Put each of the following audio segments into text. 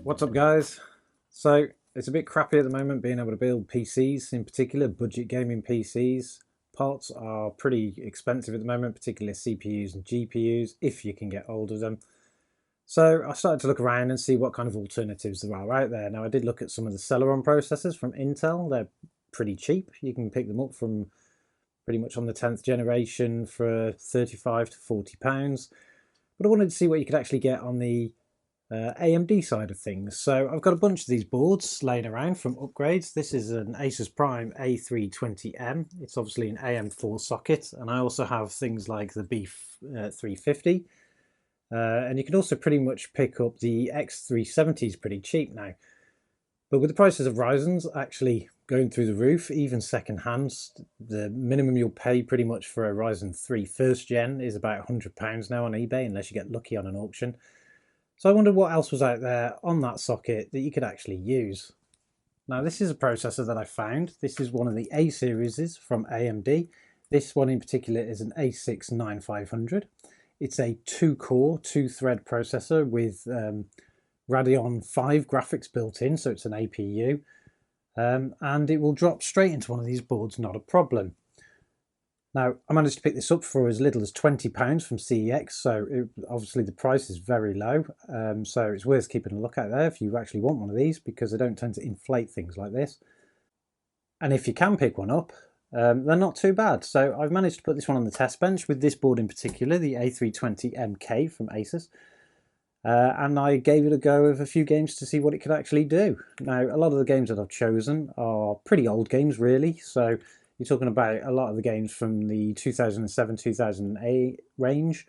What's up, guys? So it's a bit crappy at the moment being able to build PCs, in particular budget gaming PCs. Parts are pretty expensive at the moment, particularly CPUs and GPUs, if you can get hold of them. So I started to look around and see what kind of alternatives there are out there. Now I did look at some of the Celeron processors from Intel. They're pretty cheap. You can pick them up from pretty much on the 10th generation for 35 to 40 pounds. But I wanted to see what you could actually get on the AMD side of things. So I've got a bunch of these boards laying around from upgrades. This is an Asus Prime A320M. It's obviously an AM4 socket, and I also have things like the B350. And you can also pretty much pick up the X370s pretty cheap now. But with the prices of Ryzen's actually going through the roof, even second hand, the minimum you'll pay pretty much for a Ryzen 3 first gen is about £100 now on eBay, unless you get lucky on an auction. So I wondered what else was out there on that socket that you could actually use. Now this is a processor that I found. This is one of the A-Series from AMD. This one in particular is an A6-9500. It's a 2-core, 2-thread processor with Radeon 5 graphics built in, so it's an APU. And it will drop straight into one of these boards, not a problem. Now, I managed to pick this up for as little as £20 from CEX, so obviously the price is very low, so it's worth keeping a look out there if you actually want one of these, because they don't tend to inflate things like this. And if you can pick one up, they're not too bad. So I've managed to put this one on the test bench with this board in particular, the A320MK from Asus. And I gave it a go of a few games to see what it could actually do. Now, a lot of the games that I've chosen are pretty old games, really, so you're talking about a lot of the games from the 2007-2008 range,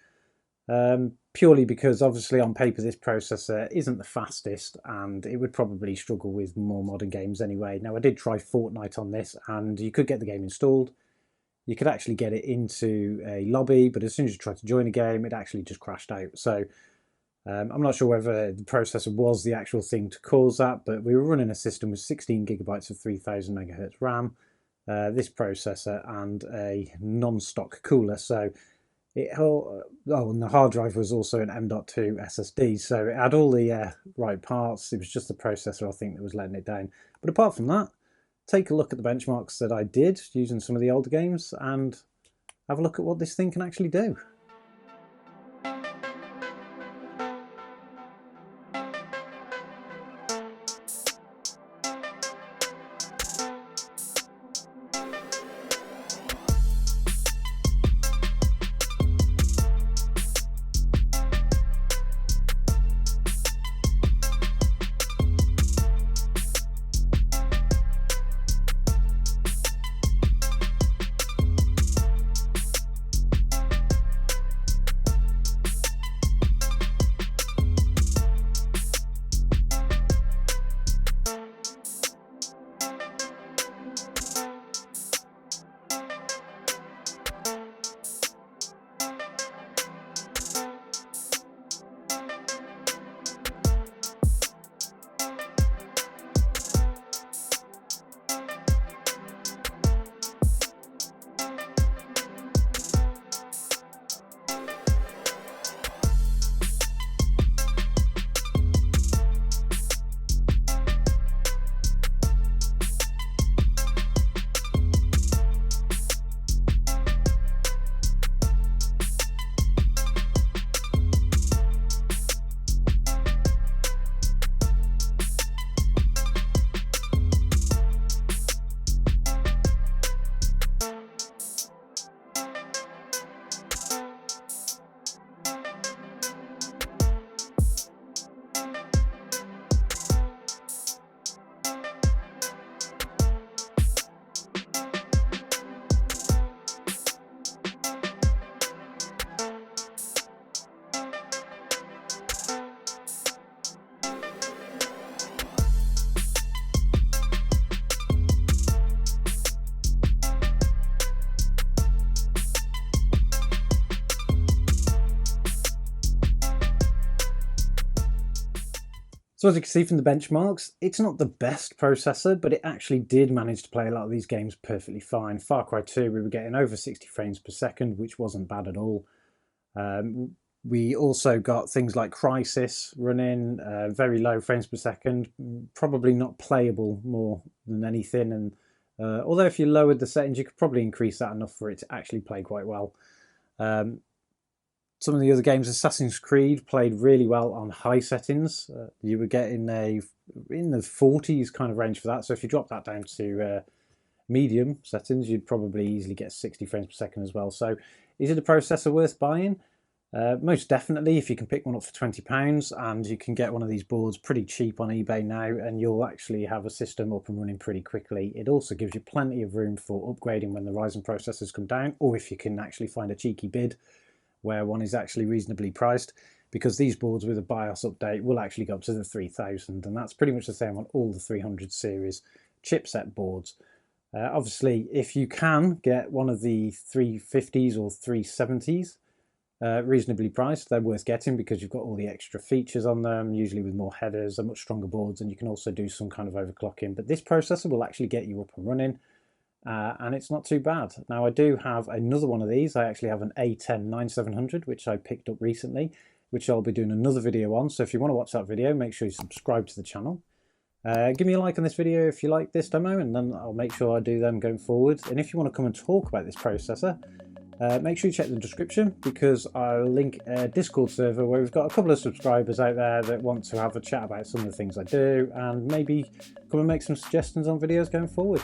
purely because obviously on paper this processor isn't the fastest and it would probably struggle with more modern games anyway. Now I did try Fortnite on this and you could get the game installed. You could actually get it into a lobby, but as soon as you tried to join a game, it actually just crashed out. So I'm not sure whether the processor was the actual thing to cause that, but we were running a system with 16 gigabytes of 3000 megahertz RAM. This processor and a non-stock cooler, so and the hard drive was also an M.2 SSD, so it had all the right parts. It was just the processor, I think, that was letting it down. But apart from that, take a look at the benchmarks that I did using some of the older games and have a look at what this thing can actually do. So as you can see from the benchmarks, it's not the best processor, but it actually did manage to play a lot of these games perfectly fine. Far Cry 2, we were getting over 60 frames per second, which wasn't bad at all. We also got things like Crysis running, very low frames per second, probably not playable more than anything. And although if you lowered the settings, you could probably increase that enough for it to actually play quite well. Some of the other games, Assassin's Creed, played really well on high settings. You were getting in the 40s kind of range for that. So if you drop that down to medium settings, you'd probably easily get 60 frames per second as well. So is it a processor worth buying? Most definitely, if you can pick one up for £20, and you can get one of these boards pretty cheap on eBay now, and you'll actually have a system up and running pretty quickly. It also gives you plenty of room for upgrading when the Ryzen processors come down, or if you can actually find a cheeky bid where one is actually reasonably priced, because these boards with a BIOS update will actually go up to the 3000, and that's pretty much the same on all the 300 series chipset boards. Obviously, if you can get one of the 350s or 370s, reasonably priced, they're worth getting because you've got all the extra features on them, usually with more headers and much stronger boards, and you can also do some kind of overclocking. But this processor will actually get you up and running, and it's not too bad. Now, I do have another one of these. I actually have an A10-9700, which I picked up recently, which I'll be doing another video on. So if you want to watch that video, make sure you subscribe to the channel. Give me a like on this video if you like this demo, and then I'll make sure I do them going forward. And if you want to come and talk about this processor, make sure you check the description, because I'll link a Discord server where we've got a couple of subscribers out there that want to have a chat about some of the things I do, and maybe come and make some suggestions on videos going forward.